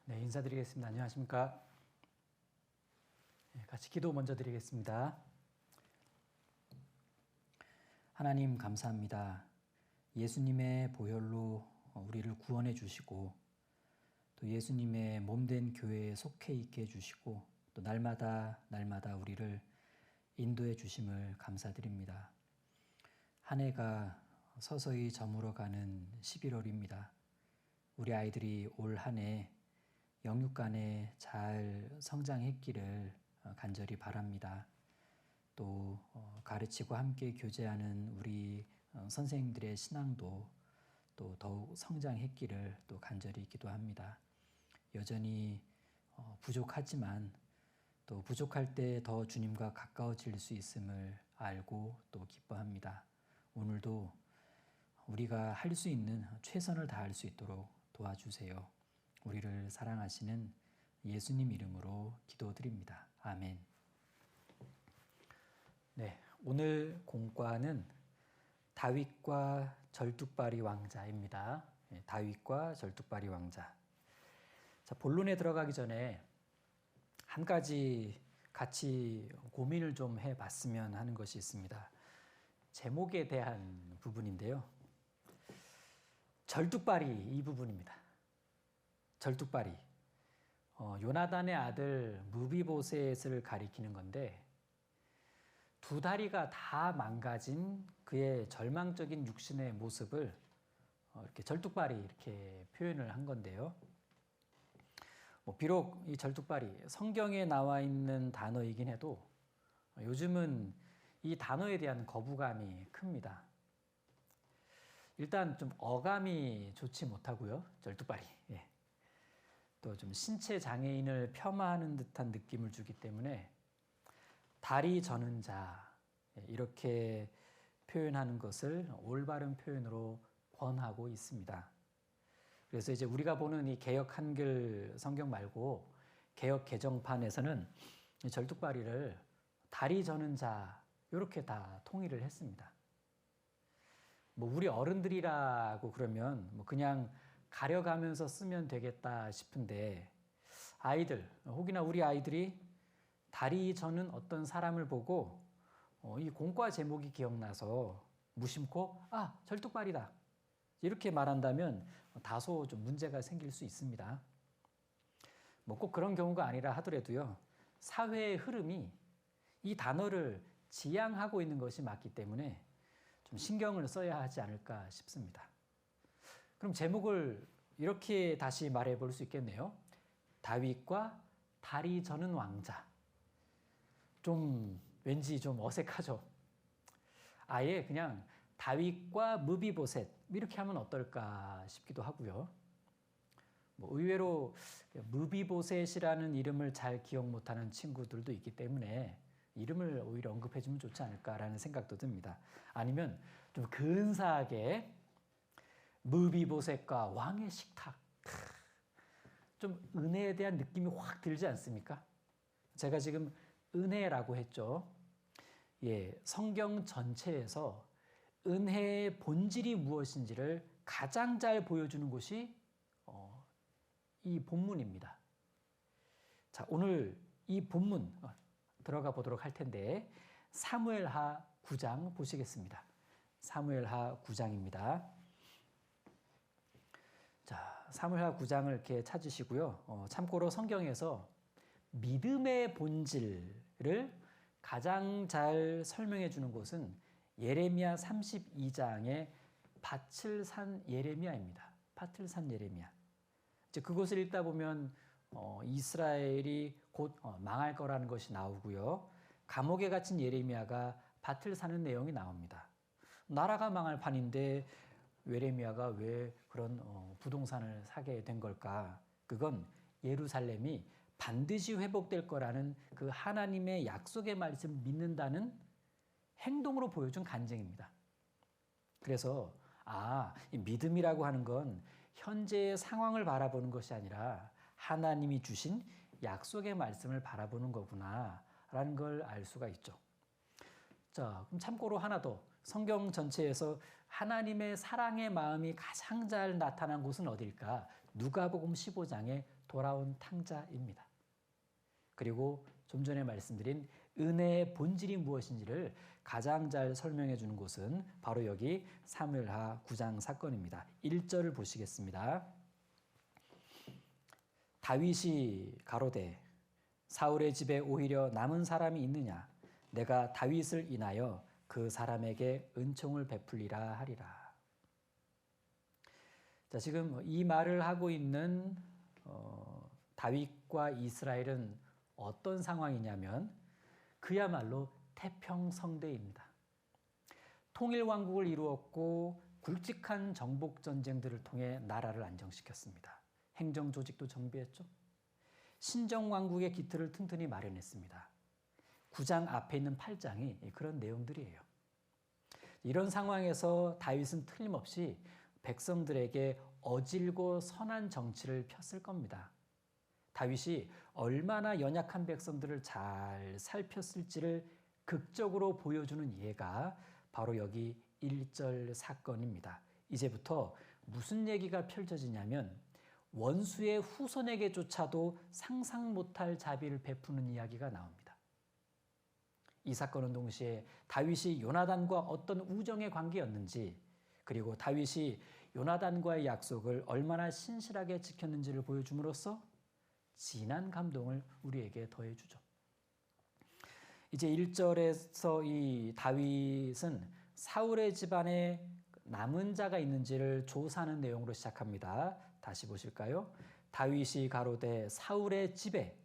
네, 인사드리겠습니다. 안녕하십니까? 같이 기도 먼저 드리겠습니다. 하나님 감사합니다. 예수님의 보혈로 우리를 구원해 주시고 또 예수님의 몸된 교회에 속해 있게 해주시고 또 날마다 우리를 인도해 주심을 감사드립니다. 한 해가 서서히 저물어가는 11월입니다. 우리 아이들이 올 한 해 영육간에 잘 성장했기를 간절히 바랍니다. 또 가르치고 함께 교제하는 우리 선생님들의 신앙도 또 더욱 성장했기를 또 간절히 기도합니다. 여전히 부족하지만 또 부족할 때 더 주님과 가까워질 수 있음을 알고 또 기뻐합니다. 오늘도 우리가 할 수 있는 최선을 다할 수 있도록 도와주세요. 우리를 사랑하시는 예수님 이름으로 기도드립니다. 아멘. 네, 오늘 공과는 다윗과 절뚝발이 왕자입니다. 다윗과 절뚝발이 왕자. 자, 본론에 들어가기 전에 한 가지 같이 고민을 좀 해봤으면 하는 것이 있습니다. 제목에 대한 부분인데요. 절뚝발이 이 부분입니다. 절뚝발이 요나단의 아들 무비보셋을 가리키는 건데 두 다리가 다 망가진 그의 절망적인 육신의 모습을 이렇게 절뚝발이 이렇게 표현을 한 건데요. 비록 이 절뚝발이 성경에 나와 있는 단어이긴 해도 요즘은 이 단어에 대한 거부감이 큽니다. 일단 좀 어감이 좋지 못하고요. 절뚝발이. 예. 또 좀 신체 장애인을 폄하하는 듯한 느낌을 주기 때문에 다리 저는 자 이렇게 표현하는 것을 올바른 표현으로 권하고 있습니다. 그래서 이제 우리가 보는 이 개역 한글 성경 말고 개역 개정판에서는 절뚝발이를 다리 저는 자 이렇게 다 통일을 했습니다. 우리 어른들이라고 그러면 그냥 가려가면서 쓰면 되겠다 싶은데 아이들, 혹이나 우리 아이들이 다리 저는 어떤 사람을 보고 이 공과 제목이 기억나서 무심코 절뚝발이다 이렇게 말한다면 다소 좀 문제가 생길 수 있습니다. 꼭 그런 경우가 아니라 하더라도요. 사회의 흐름이 이 단어를 지향하고 있는 것이 맞기 때문에 좀 신경을 써야 하지 않을까 싶습니다. 그럼 제목을 이렇게 다시 말해 볼 수 있겠네요. 다윗과 다리 저는 왕자. 왠지 좀 어색하죠. 아예 그냥 다윗과 무비보셋 이렇게 하면 어떨까 싶기도 하고요. 의외로 무비보셋이라는 이름을 잘 기억 못하는 친구들도 있기 때문에 이름을 오히려 언급해 주면 좋지 않을까라는 생각도 듭니다. 아니면 좀 근사하게 무비보셋과 왕의 식탁. 좀 은혜에 대한 느낌이 확 들지 않습니까? 제가 지금 은혜라고 했죠. 예, 성경 전체에서 은혜의 본질이 무엇인지를 가장 잘 보여주는 곳이 이 본문입니다. 자, 오늘 이 본문 들어가 보도록 할 텐데 사무엘하 9장 보시겠습니다. 사무엘하 9장입니다. 자, 사무엘하 9장을 이렇게 찾으시고요. 참고로 성경에서 믿음의 본질을 가장 잘 설명해 주는 곳은 예레미야 32장의 밭을 산 예레미야입니다. 밭을 산 예레미야. 이제 그것을 읽다 보면 이스라엘이 곧 망할 거라는 것이 나오고요. 감옥에 갇힌 예레미야가 밭을 사는 내용이 나옵니다. 나라가 망할 판인데 예레미야가 왜 그런 부동산을 사게 된 걸까? 그건 예루살렘이 반드시 회복될 거라는 그 하나님의 약속의 말씀을 믿는다는 행동으로 보여준 간증입니다. 그래서 이 믿음이라고 하는 건 현재의 상황을 바라보는 것이 아니라 하나님이 주신 약속의 말씀을 바라보는 거구나라는 걸 알 수가 있죠. 자, 그럼 참고로 하나 더. 성경 전체에서 하나님의 사랑의 마음이 가장 잘 나타난 곳은 어딜까? 누가복음 15장의 돌아온 탕자입니다. 그리고 좀 전에 말씀드린 은혜의 본질이 무엇인지를 가장 잘 설명해 주는 곳은 바로 여기 사무엘하 9장 사건입니다. 1절을 보시겠습니다. 다윗이 가로되 사울의 집에 오히려 남은 사람이 있느냐? 내가 다윗을 인하여 그 사람에게 은총을 베풀리라 하리라. 자, 지금 이 말을 하고 있는 다윗과 이스라엘은 어떤 상황이냐면 그야말로 태평성대입니다. 통일왕국을 이루었고 굵직한 정복전쟁들을 통해 나라를 안정시켰습니다. 행정조직도 정비했죠. 신정왕국의 기틀을 튼튼히 마련했습니다. 9장 앞에 있는 8장이 그런 내용들이에요. 이런 상황에서 다윗은 틀림없이 백성들에게 어질고 선한 정치를 폈을 겁니다. 다윗이 얼마나 연약한 백성들을 잘 살폈을지를 극적으로 보여주는 예가 바로 여기 1절 사건입니다. 이제부터 무슨 얘기가 펼쳐지냐면 원수의 후손에게조차도 상상 못할 자비를 베푸는 이야기가 나옵니다. 이 사건은 동시에 다윗이 요나단과 어떤 우정의 관계였는지, 그리고 다윗이 요나단과의 약속을 얼마나 신실하게 지켰는지를 보여줌으로써 진한 감동을 우리에게 더해주죠. 이제 1절에서 이 다윗은 사울의 집안에 남은 자가 있는지를 조사하는 내용으로 시작합니다. 다시 보실까요? 다윗이 가로되 사울의 집에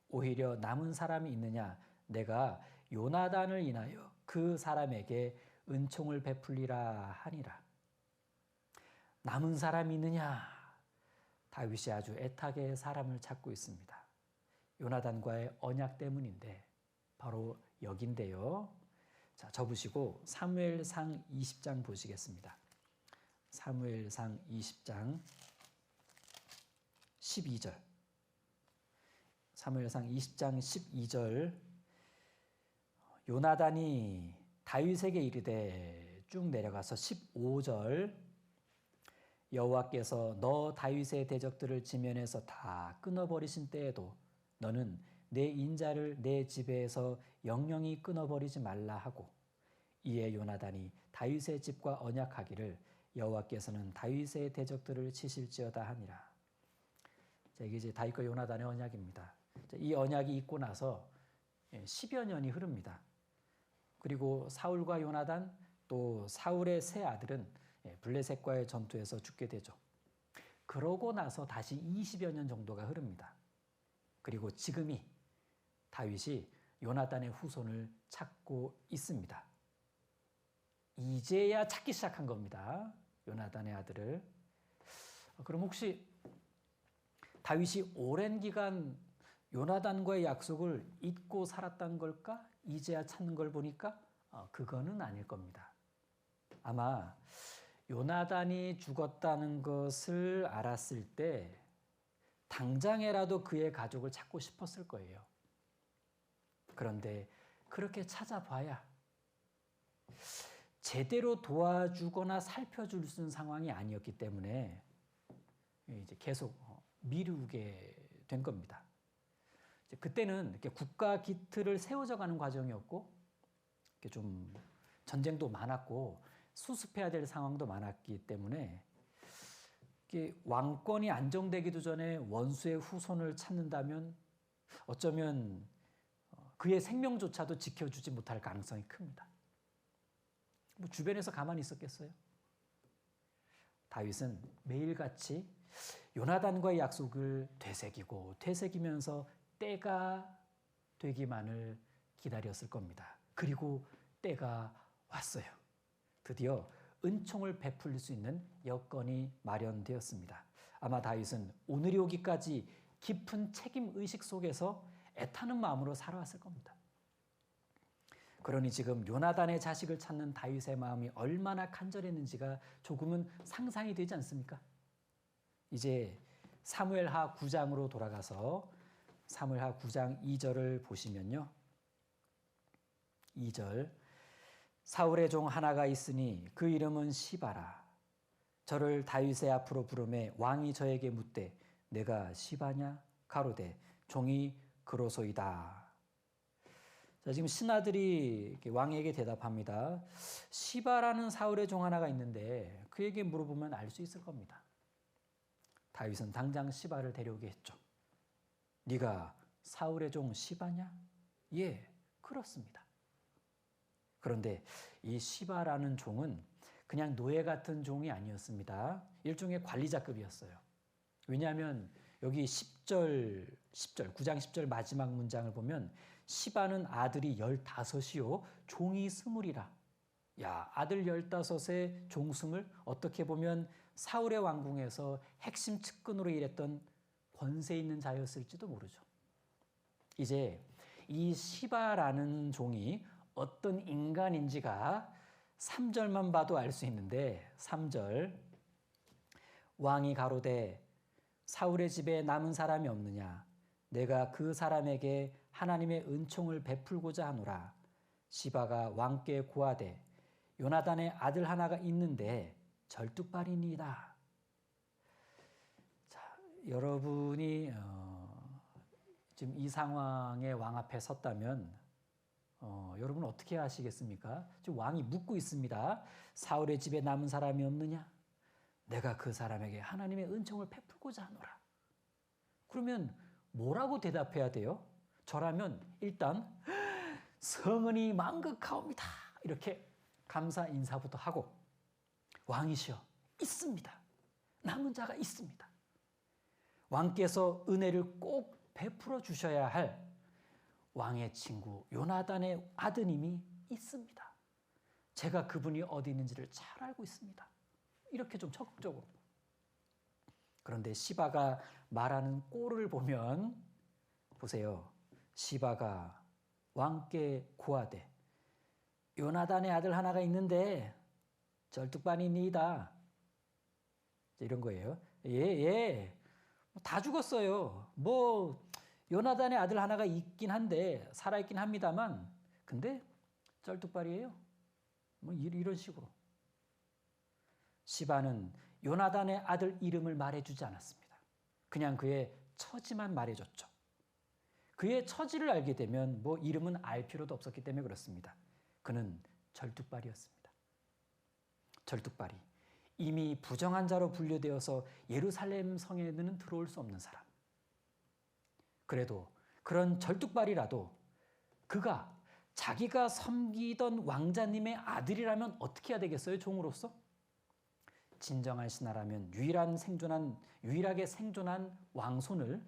오히려 남은 사람이 있느냐? 내가 요나단을 인하여 그 사람에게 은총을 베풀리라 하니라. 남은 사람이 있느냐? 다윗이 아주 애타게 사람을 찾고 있습니다. 요나단과의 언약 때문인데 바로 여긴데요. 자, 접으시고 사무엘상 20장 보시겠습니다. 사무엘상 20장 12절. 사무엘상 20장 12절. 요나단이 다윗에게 이르되 쭉 내려가서 15절. 여호와께서 너 다윗의 대적들을 지면에서 다 끊어버리신 때에도 너는 내 인자를 내 집에서 영영히 끊어버리지 말라 하고, 이에 요나단이 다윗의 집과 언약하기를 여호와께서는 다윗의 대적들을 치실지어다 하니라. 자, 이게 이제 다윗과 요나단의 언약입니다. 자, 이 언약이 있고 나서 10여 년이 흐릅니다. 그리고 사울과 요나단 또 사울의 세 아들은 블레셋과의 전투에서 죽게 되죠. 그러고 나서 다시 20여 년 정도가 흐릅니다. 그리고 지금이 다윗이 요나단의 후손을 찾고 있습니다. 이제야 찾기 시작한 겁니다. 요나단의 아들을. 그럼 혹시 다윗이 오랜 기간 요나단과의 약속을 잊고 살았던 걸까? 이제야 찾는 걸 보니까 그거는 아닐 겁니다. 아마 요나단이 죽었다는 것을 알았을 때 당장에라도 그의 가족을 찾고 싶었을 거예요. 그런데 그렇게 찾아봐야 제대로 도와주거나 살펴줄 수 있는 상황이 아니었기 때문에 이제 계속 미루게 된 겁니다. 그때는 이렇게 국가 기틀을 세워져가는 과정이었고, 이렇게 좀 전쟁도 많았고 수습해야 될 상황도 많았기 때문에 이게 왕권이 안정되기도 전에 원수의 후손을 찾는다면 어쩌면 그의 생명조차도 지켜주지 못할 가능성이 큽니다. 뭐 주변에서 가만히 있었겠어요? 다윗은 매일같이 요나단과의 약속을 되새기면서 때가 되기만을 기다렸을 겁니다. 그리고 때가 왔어요. 드디어 은총을 베풀 수 있는 여건이 마련되었습니다. 아마 다윗은 오늘이 오기까지 깊은 책임의식 속에서 애타는 마음으로 살아왔을 겁니다. 그러니 지금 요나단의 자식을 찾는 다윗의 마음이 얼마나 간절했는지가 조금은 상상이 되지 않습니까? 이제 사무엘하 9장으로 돌아가서 사무엘하 9장 2절을 보시면요. 2절. 사울의 종 하나가 있으니 그 이름은 시바라. 저를 다윗의 앞으로 부르매 왕이 저에게 묻되 내가 시바냐? 가로되 종이 그로소이다. 자, 지금 신하들이 왕에게 대답합니다. 시바라는 사울의 종 하나가 있는데 그에게 물어보면 알 수 있을 겁니다. 다윗은 당장 시바를 데려오게 했죠. 네가 사울의 종 시바냐? 예, 그렇습니다. 그런데 이 시바라는 종은 그냥 노예 같은 종이 아니었습니다. 일종의 관리자급이었어요. 왜냐하면 여기 9장 10절 마지막 문장을 보면 시바는 아들이 15이요 종이 20이라. 야, 아들 15에 종 20, 어떻게 보면 사울의 왕궁에서 핵심 측근으로 일했던 권세 있는 자였을지도 모르죠. 이제 이 시바라는 종이 어떤 인간인지가 3절만 봐도 알 수 있는데 3절 왕이 가로되 사울의 집에 남은 사람이 없느냐 내가 그 사람에게 하나님의 은총을 베풀고자 하노라. 시바가 왕께 고하되 요나단의 아들 하나가 있는데 절뚝발이니이다. 자, 여러분이 지금 이 상황에 왕 앞에 섰다면 여러분 어떻게 하시겠습니까? 지금 왕이 묻고 있습니다. 사울의 집에 남은 사람이 없느냐? 내가 그 사람에게 하나님의 은총을 베풀고자 하노라. 그러면 뭐라고 대답해야 돼요? 저라면 일단 성은이 만극하옵니다. 이렇게 감사 인사부터 하고 왕이시여 있습니다. 남은 자가 있습니다. 왕께서 은혜를 꼭 베풀어 주셔야 할 왕의 친구 요나단의 아드님이 있습니다. 제가 그분이 어디 있는지를 잘 알고 있습니다. 이렇게 좀 적극적으로. 그런데 시바가 말하는 꼴을 보면 보세요. 시바가 왕께 고하되 요나단의 아들 하나가 있는데 절뚝반이니이다. 이런 거예요. 예. 다 죽었어요. 요나단의 아들 하나가 있긴 한데 살아있긴 합니다만 근데 쩔뚝발이에요. 이런 식으로. 시바는 요나단의 아들 이름을 말해주지 않았습니다. 그냥 그의 처지만 말해줬죠. 그의 처지를 알게 되면 이름은 알 필요도 없었기 때문에 그렇습니다. 그는 절뚝발이었습니다. 절뚝발이 이미 부정한 자로 분류되어서 예루살렘 성에는 들어올 수 없는 사람. 그래도 그런 절뚝발이라도 그가 자기가 섬기던 왕자님의 아들이라면 어떻게 해야 되겠어요? 종으로서? 진정한 신하라면 유일하게 생존한 왕손을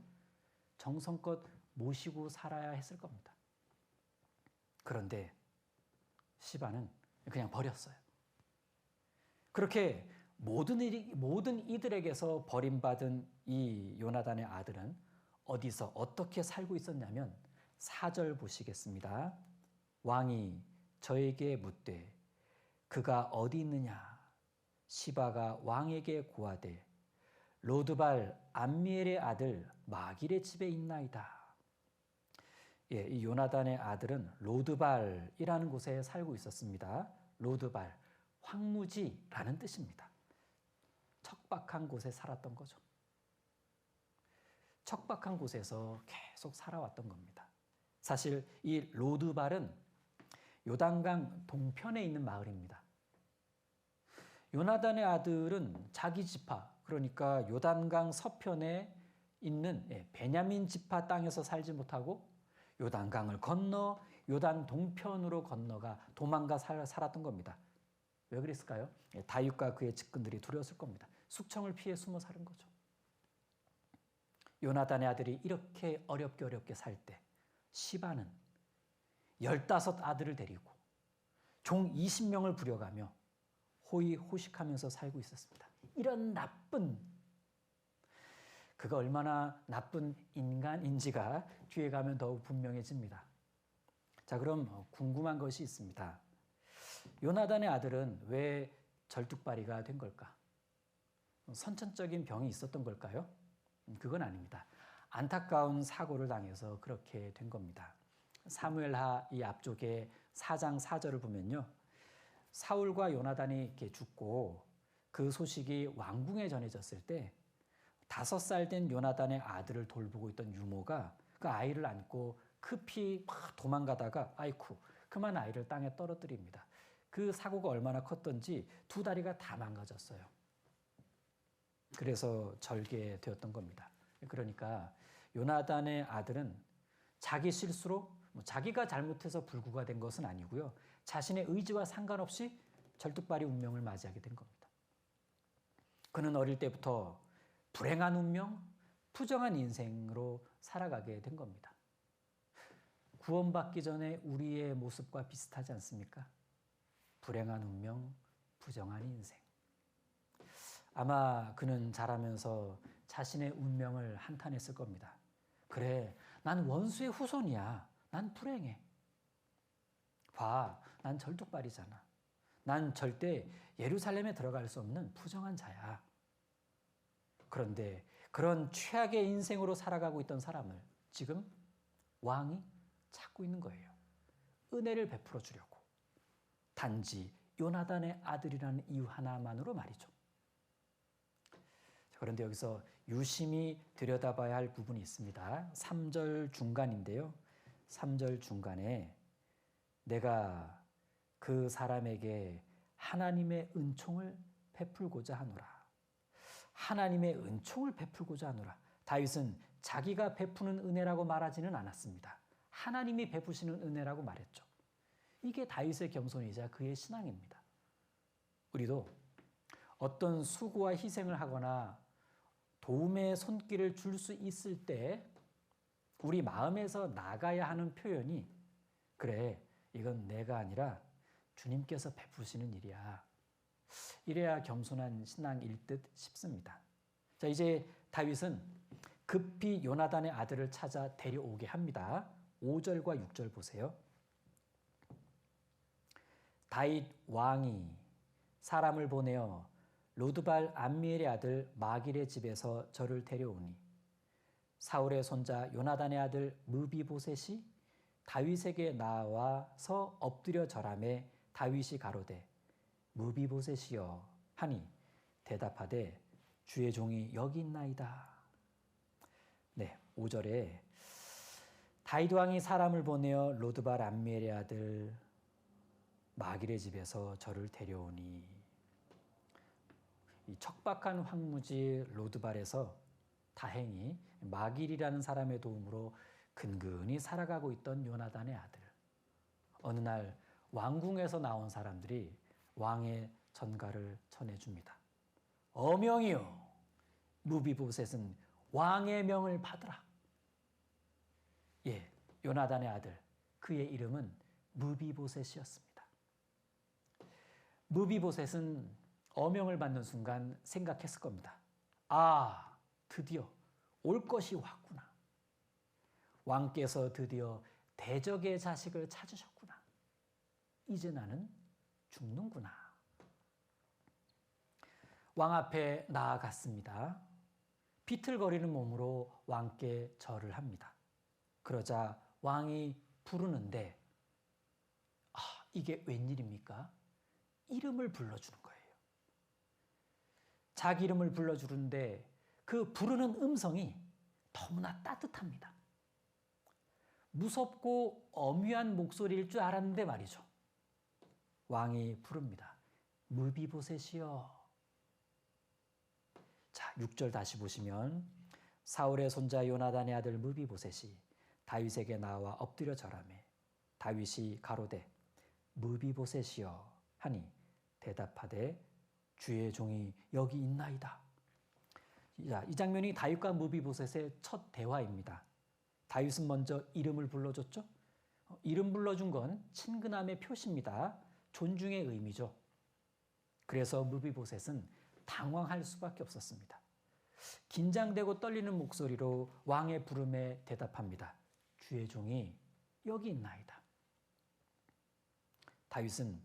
정성껏 모시고 살아야 했을 겁니다. 그런데 시바는 그냥 버렸어요. 그렇게 모든 이들에게서 버림받은 이 요나단의 아들은 어디서 어떻게 살고 있었냐면 4절 보시겠습니다. 왕이 저에게 묻되 그가 어디 있느냐? 시바가 왕에게 고하되 로드발 암미엘의 아들 마길의 집에 있나이다. 예, 이 요나단의 아들은 로드발이라는 곳에 살고 있었습니다. 로드발, 황무지라는 뜻입니다. 척박한 곳에 살았던 거죠. 척박한 곳에서 계속 살아왔던 겁니다. 사실 이 로드발은 요단강 동편에 있는 마을입니다. 요나단의 아들은 자기 지파, 그러니까 요단강 서편에 있는 베냐민 지파 땅에서 살지 못하고 요단강을 건너 요단 동편으로 도망가 살았던 겁니다. 왜 그랬을까요? 다윗과 그의 측근들이 두려웠을 겁니다. 숙청을 피해 숨어 사는 거죠. 요나단의 아들이 이렇게 어렵게 살 때 시바는 15 아들을 데리고 종 20명을 부려가며 호의호식하면서 살고 있었습니다. 이런 그가 얼마나 나쁜 인간인지가 뒤에 가면 더욱 분명해집니다. 자, 그럼 궁금한 것이 있습니다. 요나단의 아들은 왜 절뚝발이가 된 걸까? 선천적인 병이 있었던 걸까요? 그건 아닙니다. 안타까운 사고를 당해서 그렇게 된 겁니다. 사무엘하 이 앞쪽에 4장 4절을 보면요. 사울과 요나단이 이렇게 죽고 그 소식이 왕궁에 전해졌을 때 5살 된 요나단의 아들을 돌보고 있던 유모가 그 아이를 안고 급히 막 도망가다가 아이쿠 그만 아이를 땅에 떨어뜨립니다. 그 사고가 얼마나 컸던지 2다리가 다 망가졌어요. 그래서 절개되었던 겁니다. 그러니까 요나단의 아들은 자기 실수로 자기가 잘못해서 불구가 된 것은 아니고요. 자신의 의지와 상관없이 절뚝발이 운명을 맞이하게 된 겁니다. 그는 어릴 때부터 불행한 운명, 부정한 인생으로 살아가게 된 겁니다. 구원받기 전에 우리의 모습과 비슷하지 않습니까? 불행한 운명, 부정한 인생. 아마 그는 자라면서 자신의 운명을 한탄했을 겁니다. 그래, 난 원수의 후손이야. 난 불행해. 봐, 난 절뚝발이잖아. 난 절대 예루살렘에 들어갈 수 없는 부정한 자야. 그런데 그런 최악의 인생으로 살아가고 있던 사람을 지금 왕이 찾고 있는 거예요. 은혜를 베풀어 주려고. 단지 요나단의 아들이라는 이유 하나만으로 말이죠. 그런데 여기서 유심히 들여다봐야 할 부분이 있습니다. 3절 중간인데요. 3절 중간에 내가 그 사람에게 하나님의 은총을 베풀고자 하노라. 하나님의 은총을 베풀고자 하노라. 다윗은 자기가 베푸는 은혜라고 말하지는 않았습니다. 하나님이 베푸시는 은혜라고 말했죠. 이게 다윗의 겸손이자 그의 신앙입니다. 우리도 어떤 수고와 희생을 하거나 도움의 손길을 줄 수 있을 때 우리 마음에서 나가야 하는 표현이 그래, 이건 내가 아니라 주님께서 베푸시는 일이야. 이래야 겸손한 신앙일 듯 싶습니다. 자, 이제 다윗은 급히 요나단의 아들을 찾아 데려오게 합니다. 5절과 6절 보세요. 다윗 왕이 사람을 보내어 로드발 암미엘의 아들 마길의 집에서 저를 데려오니 사울의 손자 요나단의 아들 무비보셋이 다윗에게 나와서 엎드려 절하매 다윗이 가로되 무비보셋이여 하니 대답하되 주의 종이 여기 있나이다. 네, 5절에 다윗 왕이 사람을 보내어 로드발 암미엘의 아들 마길의 집에서 저를 데려오니 이 척박한 황무지 로드발에서 다행히 마길이라는 사람의 도움으로 근근히 살아가고 있던 요나단의 아들. 어느 날 왕궁에서 나온 사람들이 왕의 전가를 전해줍니다. 어명이요, 무비보셋은 왕의 명을 받으라. 예, 요나단의 아들, 그의 이름은 무비보셋이었습니다. 무비보셋은 어명을 받는 순간 생각했을 겁니다. 아, 드디어 올 것이 왔구나. 왕께서 드디어 대적의 자식을 찾으셨구나. 이제 나는 죽는구나. 왕 앞에 나아갔습니다. 비틀거리는 몸으로 왕께 절을 합니다. 그러자 왕이 부르는데 이게 웬일입니까? 이름을 불러주는 거예요. 자기 이름을 불러주는데 그 부르는 음성이 너무나 따뜻합니다. 무섭고 엄위한 목소리일 줄 알았는데 말이죠. 왕이 부릅니다. 무비보셋이여. 자, 6절 다시 보시면 사울의 손자 요나단의 아들 무비보셋이 다윗에게 나와 엎드려 절하매 다윗이 가로되 무비보셋이여 하니 대답하되 주의 종이 여기 있나이다. 자, 이 장면이 다윗과 무비보셋의 첫 대화입니다. 다윗은 먼저 이름을 불러줬죠. 이름 불러준 건 친근함의 표시입니다. 존중의 의미죠. 그래서 무비보셋은 당황할 수밖에 없었습니다. 긴장되고 떨리는 목소리로 왕의 부름에 대답합니다. 주의 종이 여기 있나이다. 다윗은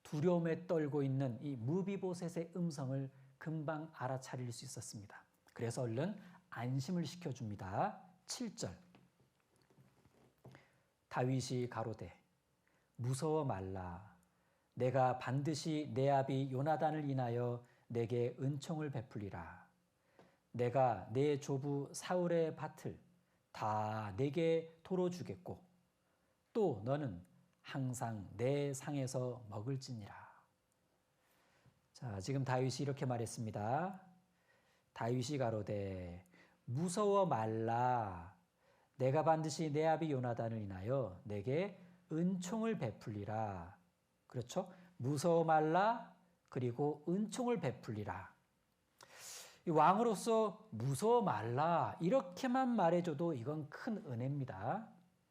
두려움에 떨고 있는 이 무비보셋의 음성을 금방 알아차릴 수 있었습니다. 그래서 얼른 안심을 시켜줍니다. 7절 다윗이 가로되 무서워 말라. 내가 반드시 내 아비 요나단을 인하여 내게 은총을 베풀리라. 내가 내 조부 사울의 밭을 다 내게 도로 주겠고 또 너는 항상 내 상에서 먹을지니라. 자, 지금 다윗이 이렇게 말했습니다. 다윗이 가로되 무서워 말라. 내가 반드시 내 아비 요나단을 인하여 내게 은총을 베풀리라. 그렇죠? 무서워 말라. 그리고 은총을 베풀리라. 이 왕으로서 무서워 말라 이렇게만 말해줘도 이건 큰 은혜입니다.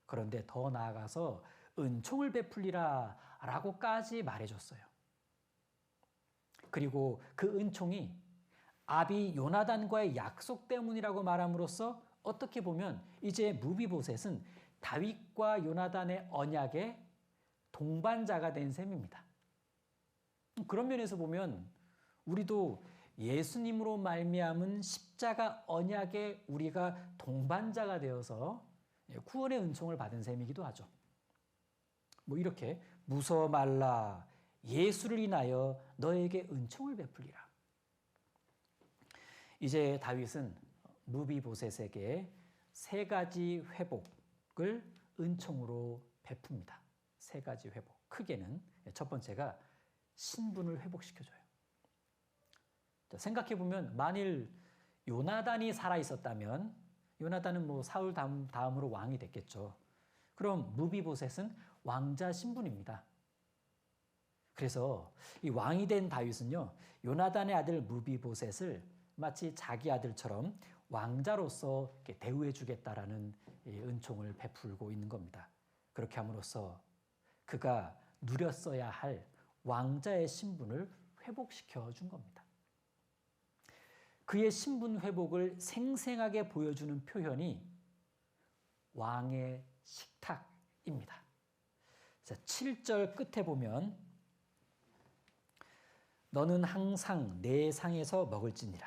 그런데 더 나아가서 은총을 베풀리라 라고까지 말해줬어요. 그리고 그 은총이 아비 요나단과의 약속 때문이라고 말함으로써 어떻게 보면 이제 무비보셋은 다윗과 요나단의 언약의 동반자가 된 셈입니다. 그런 면에서 보면 우리도 예수님으로 말미암은 십자가 언약에 우리가 동반자가 되어서 구원의 은총을 받은 셈이기도 하죠. 이렇게 무서워 말라. 예수를 인하여 너에게 은총을 베풀리라. 이제 다윗은 무비보셋에게 세 가지 회복을 은총으로 베풉니다. 세 가지 회복. 크게는 첫 번째가 신분을 회복시켜줘요. 생각해보면 만일 요나단이 살아있었다면 요나단은 사울 다음으로 왕이 됐겠죠. 그럼 무비보셋은 왕자 신분입니다. 그래서 이 왕이 된 다윗은요, 요나단의 아들 무비보셋을 마치 자기 아들처럼 왕자로서 대우해 주겠다라는 은총을 베풀고 있는 겁니다. 그렇게 함으로써 그가 누렸어야 할 왕자의 신분을 회복시켜 준 겁니다. 그의 신분 회복을 생생하게 보여주는 표현이 왕의 식탁입니다. 7절 끝에 보면 너는 항상 내 상에서 먹을지니라.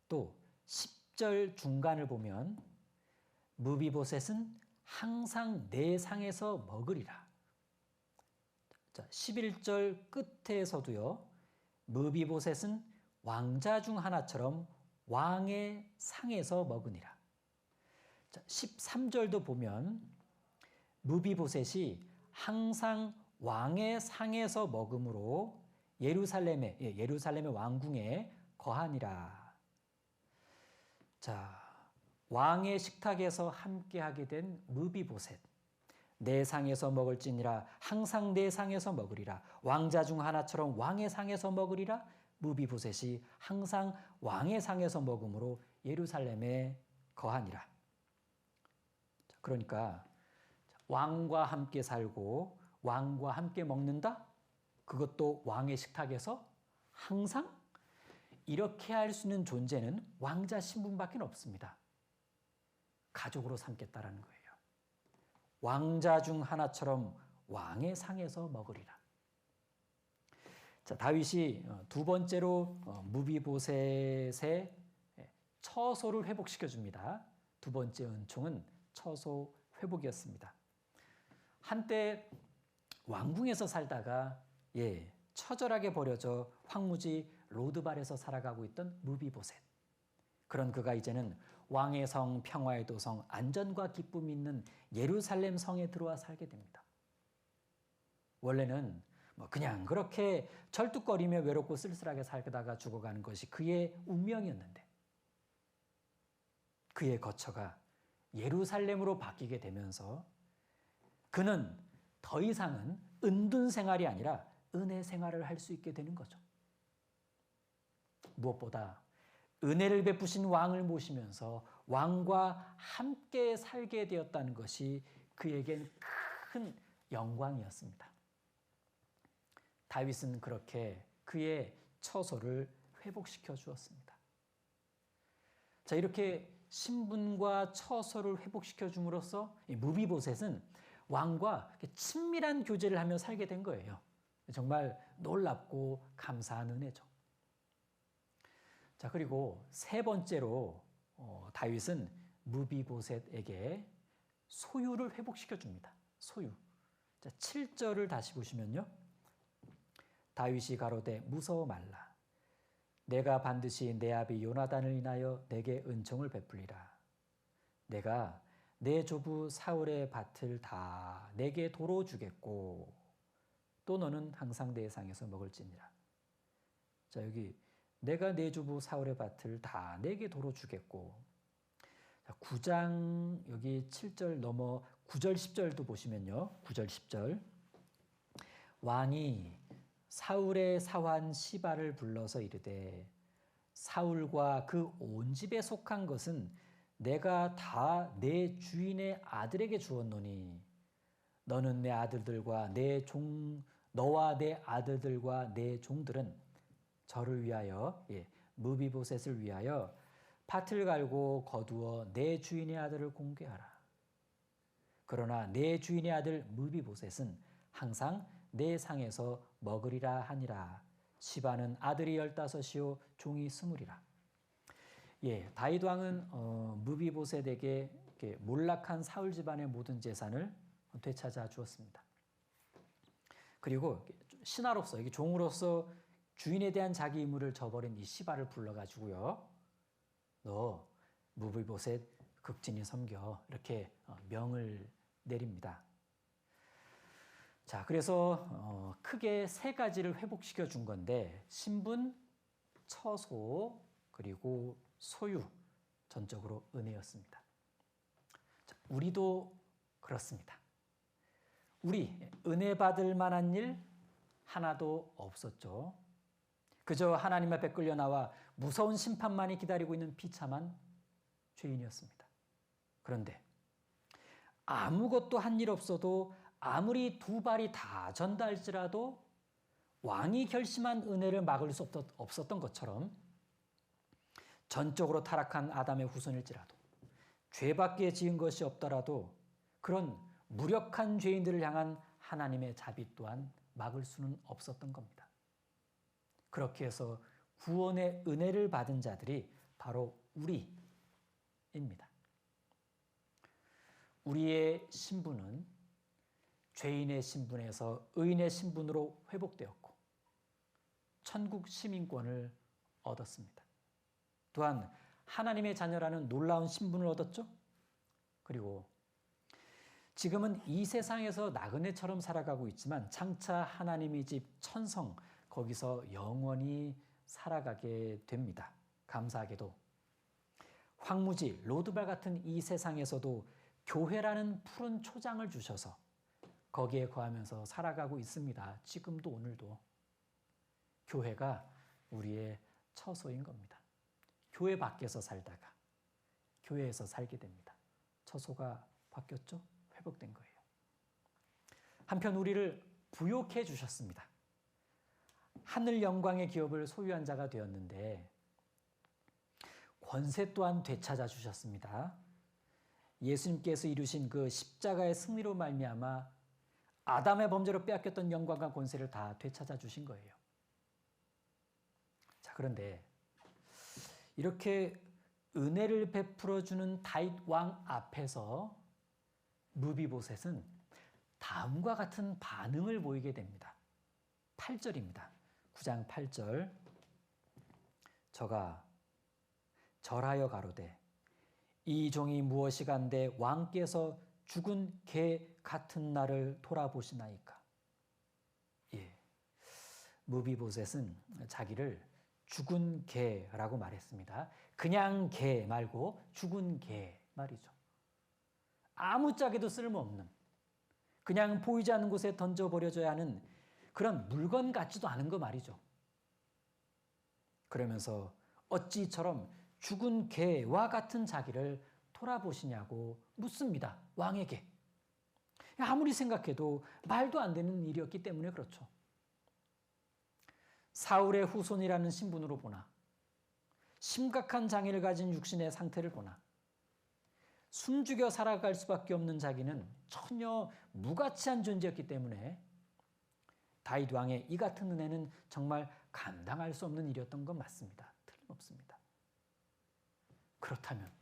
또 10절 중간을 보면 무비보셋은 항상 내 상에서 먹으리라. 11절 끝에서도요. 무비보셋은 왕자 중 하나처럼 왕의 상에서 먹으니라. 13절도 보면 무비보셋이 항상 왕의 상에서 먹음으로 예루살렘의 왕궁에 거하니라. 자, 왕의 식탁에서 함께하게 된 무비보셋. 내 상에서 먹을지니라. 항상 내 상에서 먹으리라. 왕자 중 하나처럼 왕의 상에서 먹으리라. 무비보셋이 항상 왕의 상에서 먹음으로 예루살렘에 거하니라. 그러니까 왕과 함께 살고 왕과 함께 먹는다? 그것도 왕의 식탁에서 항상? 이렇게 할 수 있는 존재는 왕자 신분밖에 없습니다. 가족으로 삼겠다라는 거예요. 왕자 중 하나처럼 왕의 상에서 먹으리라. 자, 다윗이 두 번째로 무비보셋의 처소를 회복시켜 줍니다. 두 번째 은총은 처소 회복이었습니다. 한때 왕궁에서 살다가 처절하게 버려져 황무지 로드발에서 살아가고 있던 무비보셋. 그런 그가 이제는 왕의 성, 평화의 도성, 안전과 기쁨이 있는 예루살렘 성에 들어와 살게 됩니다. 원래는 그냥 그렇게 절뚝거리며 외롭고 쓸쓸하게 살다가 죽어가는 것이 그의 운명이었는데 그의 거처가 예루살렘으로 바뀌게 되면서 그는 더 이상은 은둔 생활이 아니라 은혜 생활을 할 수 있게 되는 거죠. 무엇보다 은혜를 베푸신 왕을 모시면서 왕과 함께 살게 되었다는 것이 그에겐 큰 영광이었습니다. 다윗은 그렇게 그의 처소를 회복시켜 주었습니다. 자, 이렇게 신분과 처소를 회복시켜 줌으로써 무비보셋은 왕과 친밀한 교제를 하며 살게 된 거예요. 정말 놀랍고 감사한 은혜죠. 자, 그리고 세 번째로 다윗은 무비보셋에게 소유를 회복시켜 줍니다. 소유. 자, 7절을 다시 보시면요. 다윗이 가로되 무서워 말라. 내가 반드시 내 아비 요나단을 인하여 내게 은총을 베풀리라. 내가 내 조부 사울의 밭을 다 내게 도로 주겠고 또 너는 항상 내 상에서 먹을지니라. 자, 여기 내가 내 조부 사울의 밭을 다 내게 도로 주겠고, 9장 여기 7절 넘어 9절 10절도 보시면요. 9절 10절 왕이 사울의 사환 시바를 불러서 이르되 사울과 그 온 집에 속한 것은 내가 다 내 주인의 아들에게 주었노니 너는 내 아들들과 너와 내 아들들과 내 종들은 저를 위하여 무비보셋을 위하여 밭을 갈고 거두어 내 주인의 아들을 공개하라. 그러나 내 주인의 아들 무비보셋은 항상 내 상에서 먹으리라 하니라. 시바는 아들이 15이요 종이 20이라. 다윗 왕은 무비보셋에게 몰락한 사울 집안의 모든 재산을 되찾아 주었습니다. 그리고 신하로서 종으로서 주인에 대한 자기 의무를 저버린 이 시바를 불러가지고요, 너 무비보셋 극진히 섬겨, 이렇게 명을 내립니다. 자, 그래서 크게 세 가지를 회복시켜 준 건데 신분, 처소, 그리고 소유, 전적으로 은혜였습니다. 자, 우리도 그렇습니다. 우리 은혜 받을 만한 일 하나도 없었죠. 그저 하나님 앞에 끌려 나와 무서운 심판만이 기다리고 있는 비참한 죄인이었습니다. 그런데 아무것도 한 일 없어도 아무리 두 발이 다 전달할지라도 왕이 결심한 은혜를 막을 수 없었던 것처럼 전적으로 타락한 아담의 후손일지라도 죄밖에 지은 것이 없더라도 그런 무력한 죄인들을 향한 하나님의 자비 또한 막을 수는 없었던 겁니다. 그렇게 해서 구원의 은혜를 받은 자들이 바로 우리입니다. 우리의 신분은 죄인의 신분에서 의인의 신분으로 회복되었고 천국 시민권을 얻었습니다. 또한 하나님의 자녀라는 놀라운 신분을 얻었죠. 그리고 지금은 이 세상에서 나그네처럼 살아가고 있지만 장차 하나님의 집 천성, 거기서 영원히 살아가게 됩니다. 감사하게도 황무지 로드발 같은 이 세상에서도 교회라는 푸른 초장을 주셔서 거기에 거하면서 살아가고 있습니다. 지금도 오늘도 교회가 우리의 처소인 겁니다. 교회 밖에서 살다가 교회에서 살게 됩니다. 처소가 바뀌었죠? 회복된 거예요. 한편 우리를 부욕해 주셨습니다. 하늘 영광의 기업을 소유한 자가 되었는데 권세 또한 되찾아 주셨습니다. 예수님께서 이루신 그 십자가의 승리로 말미암아 아담의 범죄로 빼앗겼던 영광과 권세를 다 되찾아 주신 거예요. 자, 그런데 이렇게 은혜를 베풀어 주는 다윗 왕 앞에서 무비보셋은 다음과 같은 반응을 보이게 됩니다. 8절입니다. 9장 8절. 저가 절하여 가로되 이 종이 무엇이간데 왕께서 죽은 개 같은 나를 돌아보시나이까. 무비보셋은 자기를 죽은 개라고 말했습니다. 그냥 개 말고 죽은 개 말이죠. 아무짝에도 쓸모없는, 그냥 보이지 않는 곳에 던져버려져야 하는 그런 물건 같지도 않은 거 말이죠. 그러면서 어찌 이처럼 죽은 개와 같은 자기를 돌아보시냐고 묻습니다. 왕에게. 아무리 생각해도 말도 안 되는 일이었기 때문에 그렇죠. 사울의 후손이라는 신분으로 보나, 심각한 장애를 가진 육신의 상태를 보나, 숨죽여 살아갈 수밖에 없는 자기는 전혀 무가치한 존재였기 때문에 다윗 왕의 이 같은 은혜는 정말 감당할 수 없는 일이었던 건 맞습니다. 틀림없습니다. 그렇다면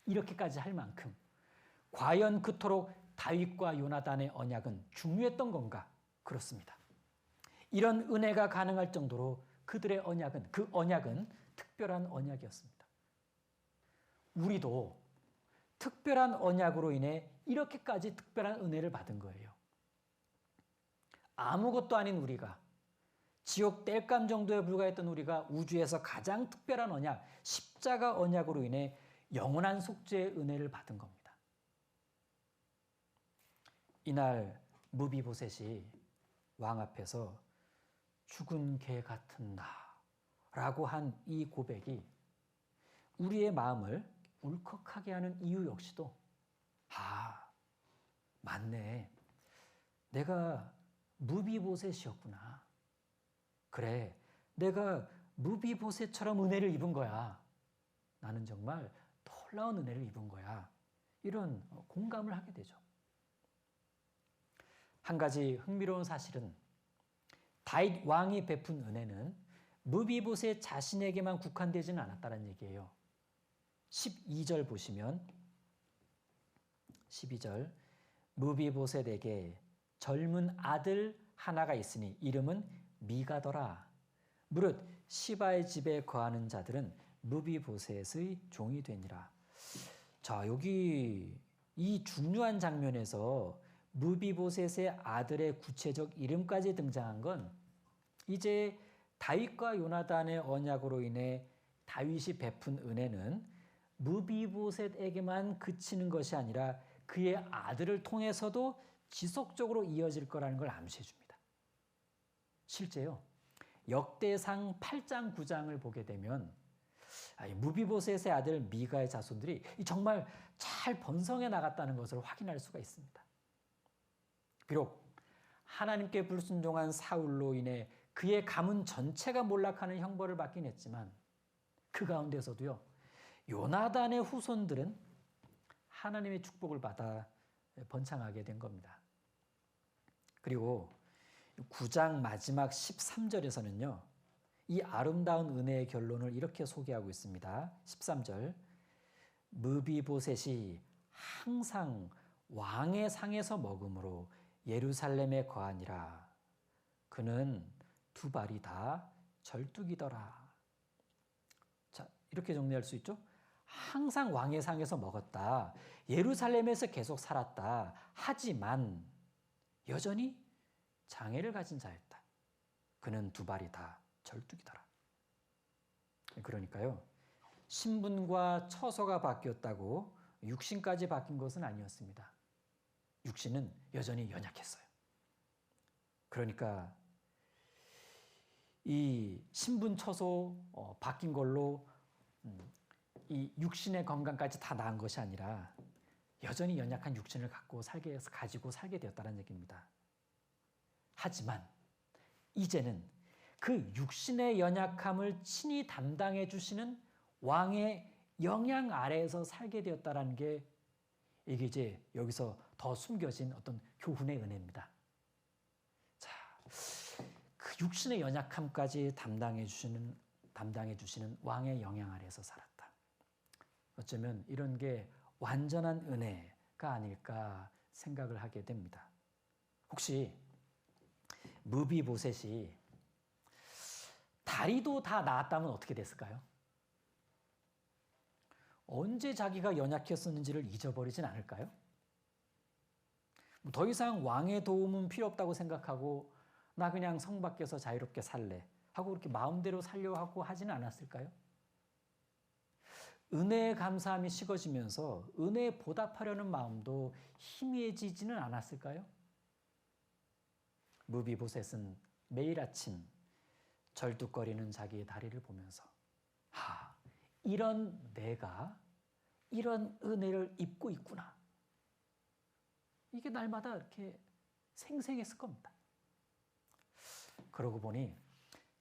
이렇게까지 할 만큼 과연 그토록 다윗과 요나단의 언약은 중요했던 건가? 그렇습니다. 이런 은혜가 가능할 정도로 그들의 언약은, 그 언약은 특별한 언약이었습니다. 우리도 특별한 언약으로 인해 이렇게까지 특별한 은혜를 받은 거예요. 아무것도 아닌 우리가, 지옥 땔감 정도에 불과했던 우리가 우주에서 가장 특별한 언약, 십자가 언약으로 인해 영원한 속죄의 은혜를 받은 겁니다. 이날 무비보셋이 왕 앞에서 죽은 개 같은 나라고 한 이 고백이 우리의 마음을 울컥하게 하는 이유 역시도 맞네. 내가 무비보셋이었구나. 그래, 내가 무비보셋처럼 은혜를 입은 거야. 나는 정말 놀라운 은혜를 입은 거야. 이런 공감을 하게 되죠. 한 가지 흥미로운 사실은 다윗 왕이 베푼 은혜는 무비보셋 자신에게만 국한되지는 않았다는 얘기예요. 12절 보시면 12절 무비보셋에게 젊은 아들 하나가 있으니 이름은 미가더라. 무릇 시바의 집에 거하는 자들은 무비보셋의 종이 되니라. 자, 여기 이 중요한 장면에서 무비보셋의 아들의 구체적 이름까지 등장한 건 이제 다윗과 요나단의 언약으로 인해 다윗이 베푼 은혜는 무비보셋에게만 그치는 것이 아니라 그의 아들을 통해서도 지속적으로 이어질 거라는 걸 암시해 줍니다. 실제요, 역대상 8장 9장을 보게 되면 무비보셋의 아들 미가의 자손들이 정말 잘 번성해 나갔다는 것을 확인할 수가 있습니다. 비록 하나님께 불순종한 사울로 인해 그의 가문 전체가 몰락하는 형벌을 받긴 했지만 그 가운데서도요, 요나단의 후손들은 하나님의 축복을 받아 번창하게 된 겁니다. 그리고 9장 마지막 13절에서는요, 이 아름다운 은혜의 결론을 이렇게 소개하고 있습니다. 13절 무비보셋이 항상 왕의 상에서 먹음으로 예루살렘에 거하니라. 그는 두 발이 다 절뚝이더라. 자, 이렇게 정리할 수 있죠? 항상 왕의 상에서 먹었다. 예루살렘에서 계속 살았다. 하지만 여전히 장애를 가진 자였다. 그는 두 발이 다 절뚝이더라. 그러니까요, 신분과 처소가 바뀌었다고 육신까지 바뀐 것은 아니었습니다. 육신은 여전히 연약했어요. 그러니까 이 신분 처소 바뀐 걸로 이 육신의 건강까지 다 나은 것이 아니라 여전히 연약한 육신을 가지고 살게 되었다는 얘기입니다. 하지만 이제는 그 육신의 연약함을 친히 담당해 주시는 왕의 영향 아래에서 살게 되었다는 게 이게 이제 여기서 더 숨겨진 어떤 교훈의 은혜입니다. 자, 그 육신의 연약함까지 담당해 주시는 왕의 영향 아래에서 살았다. 어쩌면 이런 게 완전한 은혜가 아닐까 생각을 하게 됩니다. 혹시 무비보셋이 다리도 다 나았다면 어떻게 됐을까요? 언제 자기가 연약했었는지를 잊어버리진 않을까요? 더 이상 왕의 도움은 필요 없다고 생각하고 나 그냥 성 밖에서 자유롭게 살래 하고 그렇게 마음대로 살려고 하고 하지는 않았을까요? 은혜의 감사함이 식어지면서 은혜에 보답하려는 마음도 희미해지지는 않았을까요? 무비보셋은 매일 아침 절뚝거리는 자기의 다리를 보면서 이런 내가 이런 은혜를 입고 있구나. 이게 날마다 이렇게 생생했을 겁니다. 그러고 보니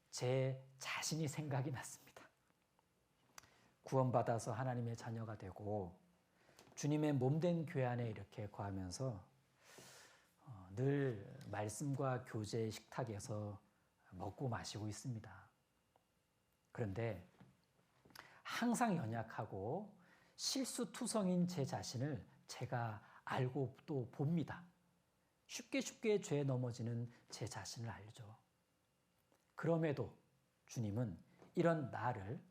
제 자신이 생각이 났습니다. 구원받아서 하나님의 자녀가 되고 주님의 몸된 교회 안에 이렇게 거하면서 늘 말씀과 교제의 식탁에서 먹고 마시고 있습니다. 그런데 항상 연약하고 실수투성인 제 자신을 제가 알고 또 봅니다. 쉽게 죄에 넘어지는 제 자신을 알죠. 그럼에도 주님은 이런 나를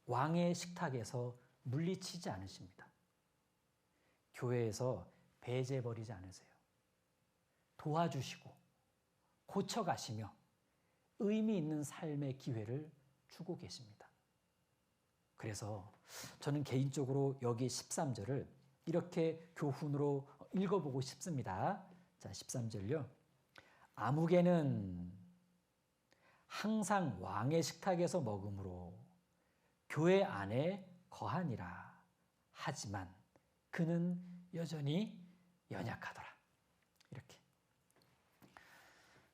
왕의 식탁에서 물리치지 않으십니다. 교회에서 배제버리지 않으세요. 도와주시고 고쳐가시며 의미 있는 삶의 기회를 주고 계십니다. 그래서 저는 개인적으로 여기 13절을 이렇게 교훈으로 읽어보고 싶습니다. 자, 13절요. 아무개는 항상 왕의 식탁에서 먹음으로 교회 안에 거하니라. 하지만 그는 여전히 연약하더라. 이렇게.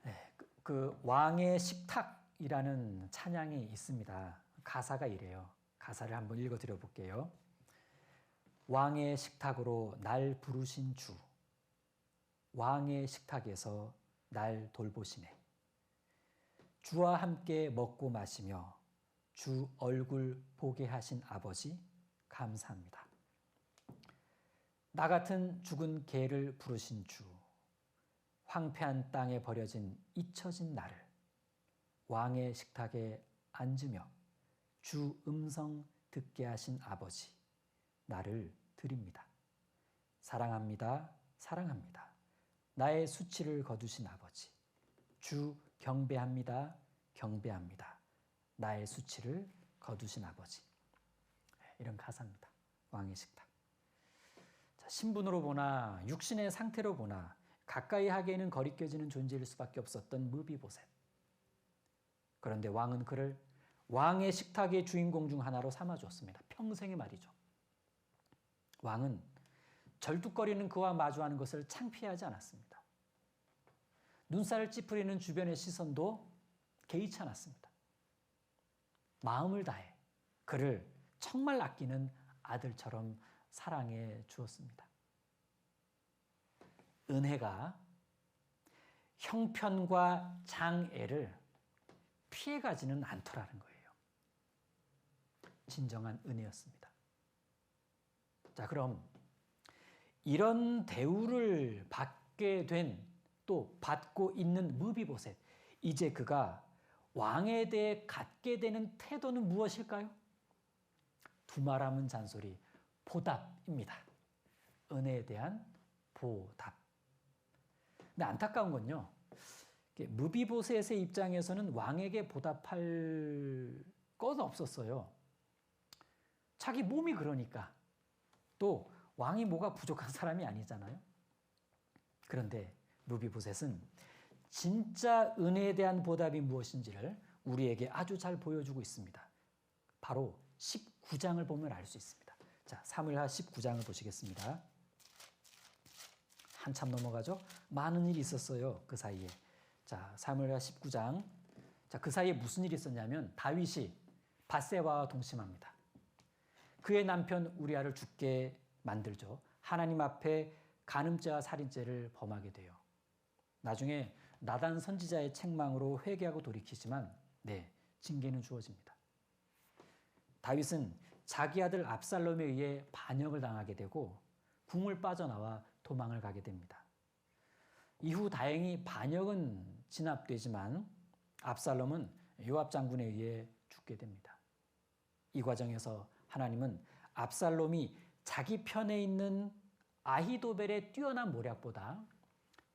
네, 그 왕의 식탁이라는 찬양이 있습니다. 가사가 이래요. 가사를 한번 읽어드려 볼게요. 왕의 식탁으로 날 부르신 주, 왕의 식탁에서 날 돌보시네. 주와 함께 먹고 마시며 주 얼굴 보게 하신 아버지 감사합니다. 나 같은 죽은 개를 부르신 주, 황폐한 땅에 버려진 잊혀진 나를 왕의 식탁에 앉으며 주 음성 듣게 하신 아버지, 나를 드립니다. 사랑합니다. 사랑합니다. 나의 수치를 거두신 아버지, 주 경배합니다. 경배합니다. 나의 수치를 거두신 아버지. 이런 가사입니다. 왕의 식탁. 자, 신분으로 보나 육신의 상태로 보나 가까이 하기에는 거리껴지는 존재일 수밖에 없었던 무비보셋. 그런데 왕은 그를 왕의 식탁의 주인공 중 하나로 삼아주었습니다. 평생의 말이죠. 왕은 절뚝거리는 그와 마주하는 것을 창피하지 않았습니다. 눈살을 찌푸리는 주변의 시선도 개의치 않았습니다. 마음을 다해 그를 정말 아끼는 아들처럼 사랑해 주었습니다. 은혜가 형편과 장애를 피해가지는 않더라는 거예요. 진정한 은혜였습니다. 자, 그럼 이런 대우를 받게 된, 또 받고 있는 무비보셋, 이제 그가 왕에 대해 갖게 되는 태도는 무엇일까요? 두말하면 잔소리, 보답입니다. 은혜에 대한 보답. 근데 안타까운 건요, 무비보셋의 입장에서는 왕에게 보답할 건 없었어요. 자기 몸이 그러니까. 또 왕이 뭐가 부족한 사람이 아니잖아요. 그런데 무비보셋은 진짜 은혜에 대한 보답이 무엇인지를 우리에게 아주 잘 보여주고 있습니다. 바로 19장을 보면 알 수 있습니다. 자, 사무엘하 19장을 보시겠습니다. 한참 넘어가죠? 많은 일이 있었어요. 그 사이에. 자, 사무엘하 19장. 자, 그 사이에 무슨 일이 있었냐면 다윗이 밧세바와 동침합니다. 그의 남편 우리아를 죽게 만들죠. 하나님 앞에 간음죄와 살인죄를 범하게 돼요. 나중에 나단 선지자의 책망으로 회개하고 돌이키지만 징계는 주어집니다. 다윗은 자기 아들 압살롬에 의해 반역을 당하게 되고 궁을 빠져나와 도망을 가게 됩니다. 이후 다행히 반역은 진압되지만 압살롬은 요압 장군에 의해 죽게 됩니다. 이 과정에서 하나님은 압살롬이 자기 편에 있는 아히도벨의 뛰어난 모략보다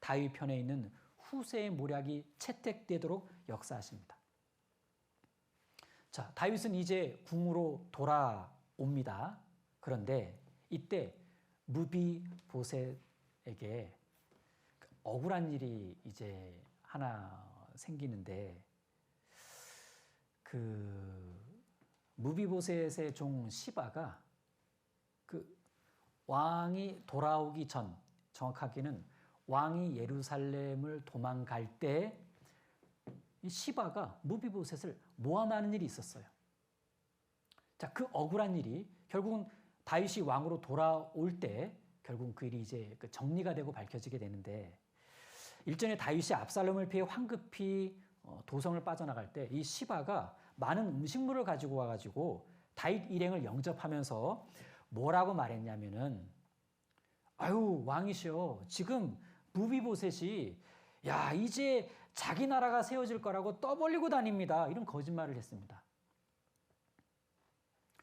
다윗 편에 있는 후세의 모략이 채택되도록 역사하십니다. 자, 다윗은 이제 궁으로 돌아옵니다. 그런데 이때 무비보셋에게 억울한 일이 이제 하나 생기는데, 그 무비보셋의 종 시바가 그 왕이 돌아오기 전, 정확하게는 왕이 예루살렘을 도망갈 때 이 시바가 무비보셋을 모함하는 일이 있었어요. 자, 그 억울한 일이 결국은 다윗이 왕으로 돌아올 때 결국 그 일이 이제 정리가 되고 밝혀지게 되는데, 일전에 다윗이 압살롬을 피해 황급히 도성을 빠져나갈 때 이 시바가 많은 음식물을 가지고 와가지고 다윗 일행을 영접하면서 뭐라고 말했냐면은, 아유 왕이시여, 지금 무비보셋이 야 이제 자기 나라가 세워질 거라고 떠벌리고 다닙니다. 이런 거짓말을 했습니다.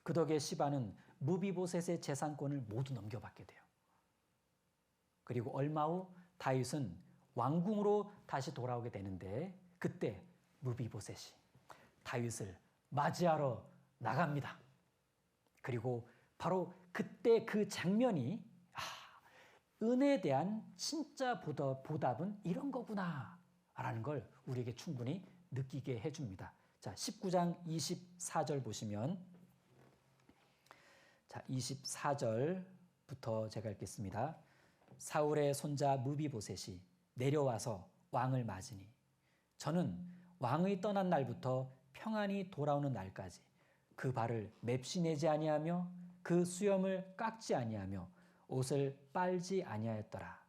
그 덕에 시바는 무비보셋의 재산권을 모두 넘겨받게 돼요. 그리고 얼마 후 다윗은 왕궁으로 다시 돌아오게 되는데 그때 무비보셋이 다윗을 맞이하러 나갑니다. 그리고 바로 그때 그 장면이 은혜에 대한 진짜 보답은 이런 거구나 라는 걸 우리에게 충분히 느끼게 해줍니다. 자, 19장 24절 보시면, 자, 24절부터 제가 읽겠습니다. 사울의 손자 무비보셋이 내려와서 왕을 맞으니 저는 왕의 떠난 날부터 평안히 돌아오는 날까지 그 발을 맵시내지 아니하며 그 수염을 깎지 아니하며 옷을 빨지 아니하였더라.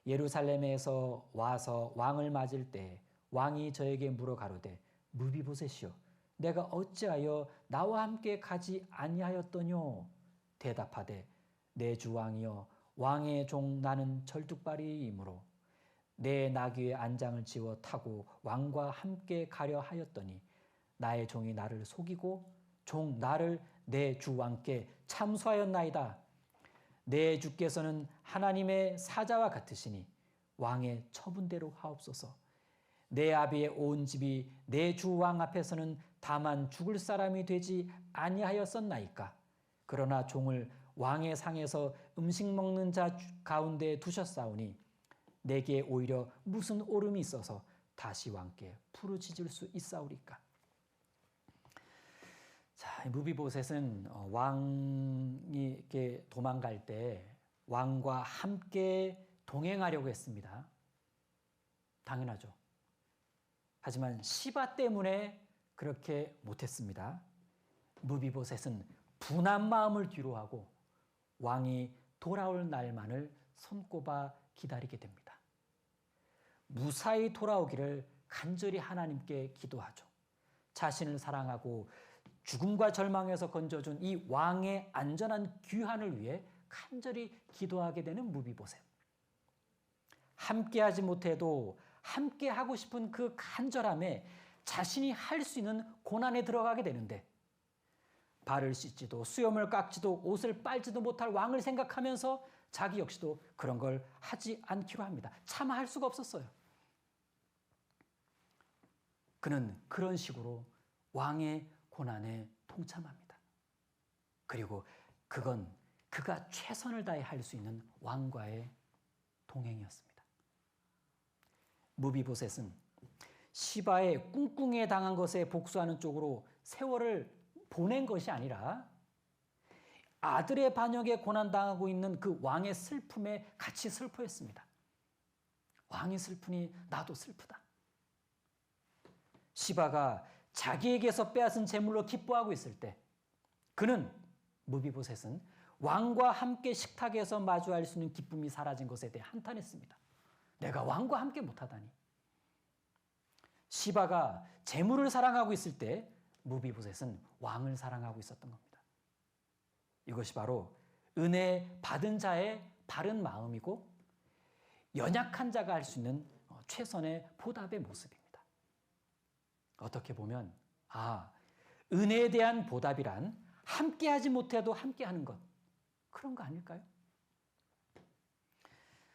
예루살렘에서 와서 왕을 맞을 때 왕이 저에게 물어 가로되 무비보셋이여 내가 어찌하여 나와 함께 가지 아니하였더뇨? 대답하되 내 주 왕이여 왕의 종 나는 절뚝발이이므로 내 나귀의 안장을 지워 타고 왕과 함께 가려 하였더니 나의 종이 나를 속이고 종 나를 내 주 왕께 참소하였나이다. 내 주께서는 하나님의 사자와 같으시니 왕의 처분대로 하옵소서. 내 아비의 온 집이 내 주 왕 앞에서는 다만 죽을 사람이 되지 아니하였었나이까. 그러나 종을 왕의 상에서 음식 먹는 자 가운데 두셨사오니 내게 오히려 무슨 오름이 있어서 다시 왕께 부르짖을 수 있사오리까. 자, 무비보셋은 왕이 이렇게 도망갈 때 왕과 함께 동행하려고 했습니다. 당연하죠. 하지만 시바 때문에 그렇게 못했습니다. 무비보셋은 분한 마음을 뒤로하고 왕이 돌아올 날만을 손꼽아 기다리게 됩니다. 무사히 돌아오기를 간절히 하나님께 기도하죠. 자신을 사랑하고 죽음과 절망에서 건져준 이 왕의 안전한 귀환을 위해 간절히 기도하게 되는 무비보셋. 함께하지 못해도 함께하고 싶은 그 간절함에 자신이 할 수 있는 고난에 들어가게 되는데 발을 씻지도 수염을 깎지도 옷을 빨지도 못할 왕을 생각하면서 자기 역시도 그런 걸 하지 않기로 합니다. 차마 할 수가 없었어요. 그는 그런 식으로 왕의 고난에 동참합니다. 그리고 그건 그가 최선을 다해 할 수 있는 왕과의 동행이었습니다. 무비보셋은 시바의 꿍꿍이에 당한 것에 복수하는 쪽으로 세월을 보낸 것이 아니라 아들의 반역에 고난당하고 있는 그 왕의 슬픔에 같이 슬퍼했습니다. 왕이 슬프니 나도 슬프다. 시바가 자기에게서 빼앗은 재물로 기뻐하고 있을 때 그는 무비보셋은 왕과 함께 식탁에서 마주할 수 있는 기쁨이 사라진 것에 대해 한탄했습니다. 내가 왕과 함께 못하다니. 시바가 재물을 사랑하고 있을 때 무비보셋은 왕을 사랑하고 있었던 겁니다. 이것이 바로 은혜 받은 자의 바른 마음이고 연약한 자가 할 수 있는 최선의 보답의 모습입니다. 어떻게 보면 은혜에 대한 보답이란 함께하지 못해도 함께하는 것, 그런 거 아닐까요?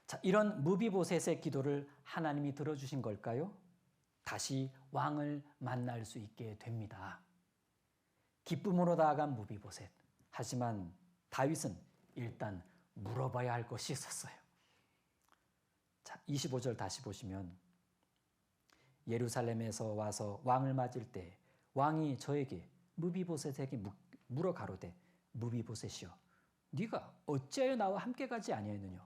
자, 이런 무비보셋의 기도를 하나님이 들어주신 걸까요? 다시 왕을 만날 수 있게 됩니다. 기쁨으로 나아간 무비보셋. 하지만 다윗은 일단 물어봐야 할 것이 있었어요. 자, 25절 다시 보시면 예루살렘에서 와서 왕을 맞을 때 왕이 저에게 무비보셋에게 물어 가로되 무비보셋이여 네가 어찌하여 나와 함께 가지 아니하였느냐?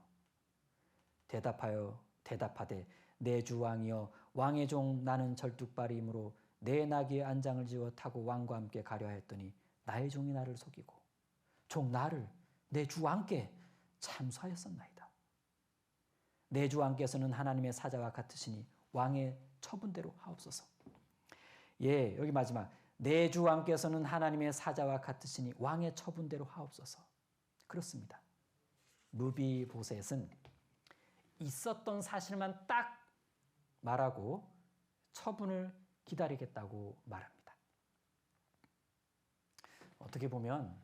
대답하되 내 주 왕이여 왕의 종 나는 절뚝발이므로 내 나귀의 안장을 지워 타고 왕과 함께 가려 하였더니 나의 종이 나를 속이고 종 나를 내 주 왕께 참소하였었나이다. 내 주 왕께서는 하나님의 사자와 같으시니 왕의 처분대로 하옵소서. 예, 여기 마지막 내 주 왕께서는 하나님의 사자와 같으시니 왕의 처분대로 하옵소서. 그렇습니다. 무비보셋은 있었던 사실만 딱 말하고 처분을 기다리겠다고 말합니다. 어떻게 보면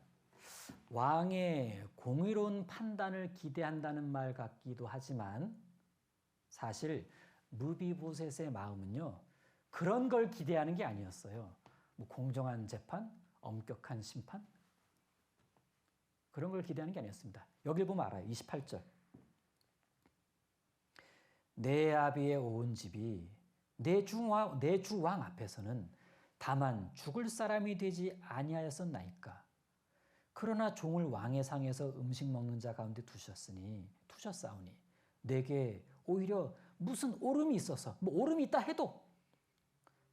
왕의 공의로운 판단을 기대한다는 말 같기도 하지만 사실 무비보셋의 마음은요, 그런 걸 기대하는 게 아니었어요. 뭐 공정한 재판, 엄격한 심판, 그런 걸 기대하는 게 아니었습니다. 여길 보면 알아요. 28절. 내 아비의 온 집이 내 주 왕 앞에서는 다만 죽을 사람이 되지 아니하였었나이까. 그러나 종을 왕의 상에서 음식 먹는 자 가운데 두셨사오니 내게 오히려 무슨 오름이 있어서, 뭐 오름이 있다 해도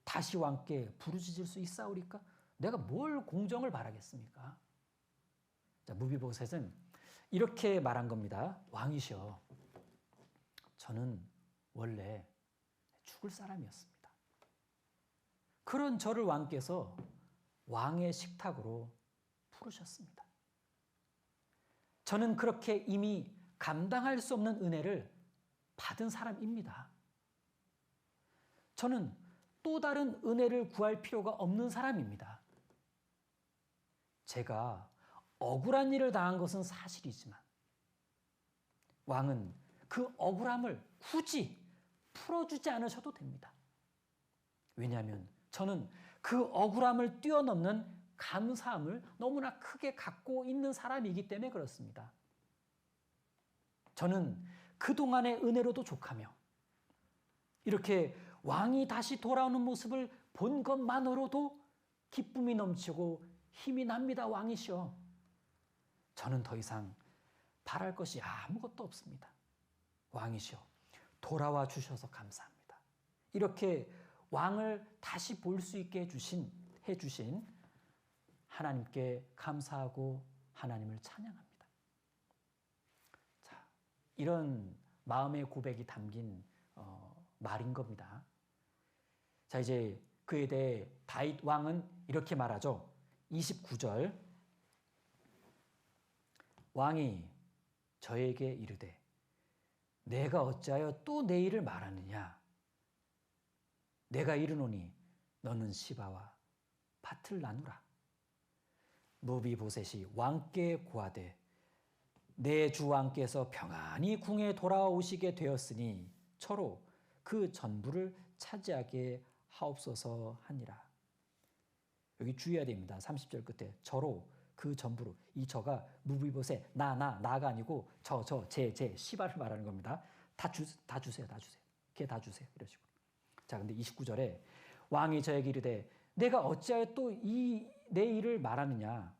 다시 왕께 부르짖을 수 있사오리까? 내가 뭘 공정을 바라겠습니까? 자, 무비보셋은 이렇게 말한 겁니다. 왕이시여, 저는 원래 죽을 사람이었습니다. 그런 저를 왕께서 왕의 식탁으로 부르셨습니다. 저는 그렇게 이미 감당할 수 없는 은혜를 받은 사람입니다. 저는 또 다른 은혜를 구할 필요가 없는 사람입니다. 제가 억울한 일을 당한 것은 사실이지만 왕은 그 억울함을 굳이 풀어주지 않으셔도 됩니다. 왜냐하면 저는 그 억울함을 뛰어넘는 감사함을 너무나 크게 갖고 있는 사람이기 때문에 그렇습니다. 저는 그동안의 은혜로도 족하며 이렇게 왕이 다시 돌아오는 모습을 본 것만으로도 기쁨이 넘치고 힘이 납니다. 왕이시여, 저는 더 이상 바랄 것이 아무것도 없습니다. 왕이시여, 돌아와 주셔서 감사합니다. 이렇게 왕을 다시 볼 수 있게 해주신 하나님께 감사하고 하나님을 찬양합니다. 자, 이런 마음의 고백이 담긴 말인 겁니다. 자, 이제 그에 대해 다윗 왕은 이렇게 말하죠. 29절. 왕이 저에게 이르되 내가 어찌하여 또 내 일을 말하느냐? 내가 이르노니 너는 시바와 밭을 나누라. 무비보셋이 왕께 고하되 내 주 왕께서 평안히 궁에 돌아오시게 되었으니 저로 그 전부를 차지하게 하옵소서 하니라. 여기 주의해야 됩니다. 30절 끝에 저로 그 전부로, 이 저가 무비보셋 나가 아니고 제 시바를 말하는 겁니다. 다 주세요. 걔 다 주세요. 이런 식으로. 자, 근데 29절에 왕이 저에게 이르되 내가 어찌하여 또 내 일을 말하느냐?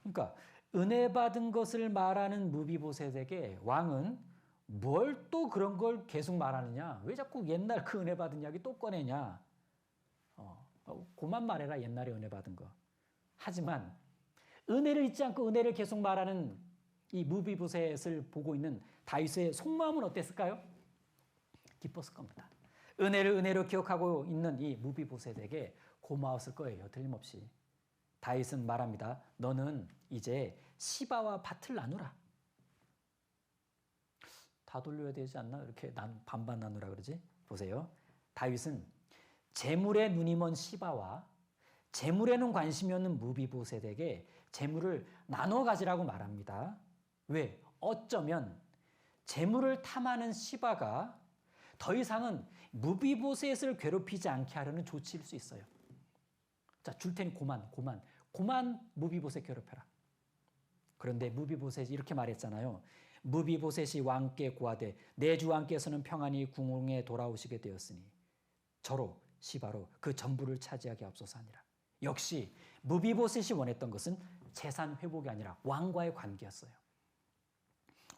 그러니까 은혜 받은 것을 말하는 무비보셋에게 왕은 뭘 또 그런 걸 계속 말하느냐? 왜 자꾸 옛날 그 은혜 받은 이야기 또 꺼내냐? 그만 말해라, 옛날에 은혜 받은 거. 하지만 은혜를 잊지 않고 은혜를 계속 말하는 이 무비보셋을 보고 있는 다윗의 속마음은 어땠을까요? 기뻤을 겁니다. 은혜를 은혜로 기억하고 있는 이 무비보셋에게 고마웠을 거예요. 틀림없이. 다윗은 말합니다. 너는 이제 시바와 밭을 나누라. 다 돌려야 되지 않나? 이렇게 반반 나누라 그러지? 보세요. 다윗은 재물에 눈이 먼 시바와 재물에는 관심이 없는 무비보셋에게 재물을 나눠 가지라고 말합니다. 왜? 어쩌면 재물을 탐하는 시바가 더 이상은 무비보셋을 괴롭히지 않게 하려는 조치일 수 있어요. 자, 줄 테니 고만 무비보셋 괴롭혀라. 그런데 무비보셋이 이렇게 말했잖아요. 무비보셋이 왕께 고하되 내 주 왕께서는 평안히 궁에 돌아오시게 되었으니 저로 시바로 그 전부를 차지하게 하옵소서 하니라. 역시 무비보셋이 원했던 것은 재산 회복이 아니라 왕과의 관계였어요.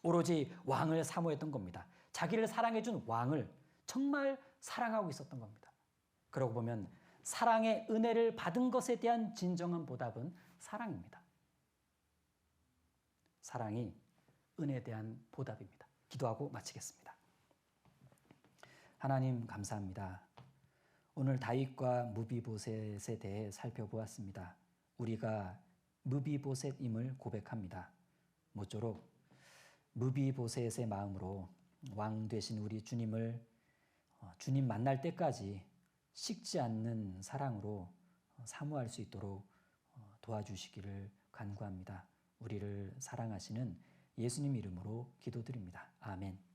오로지 왕을 사모했던 겁니다. 자기를 사랑해준 왕을 정말 사랑하고 있었던 겁니다. 그러고 보면 사랑의 은혜를 받은 것에 대한 진정한 보답은 사랑입니다. 사랑이 은혜에 대한 보답입니다. 기도하고 마치겠습니다. 하나님 감사합니다. 오늘 다윗과 무비보셋에 대해 살펴보았습니다. 우리가 무비보셋임을 고백합니다. 모쪼록 무비보셋의 마음으로 왕 되신 우리 주님을 주님 만날 때까지 식지 않는 사랑으로 사모할 수 있도록 도와주시기를 간구합니다. 우리를 사랑하시는 예수님 이름으로 기도드립니다. 아멘.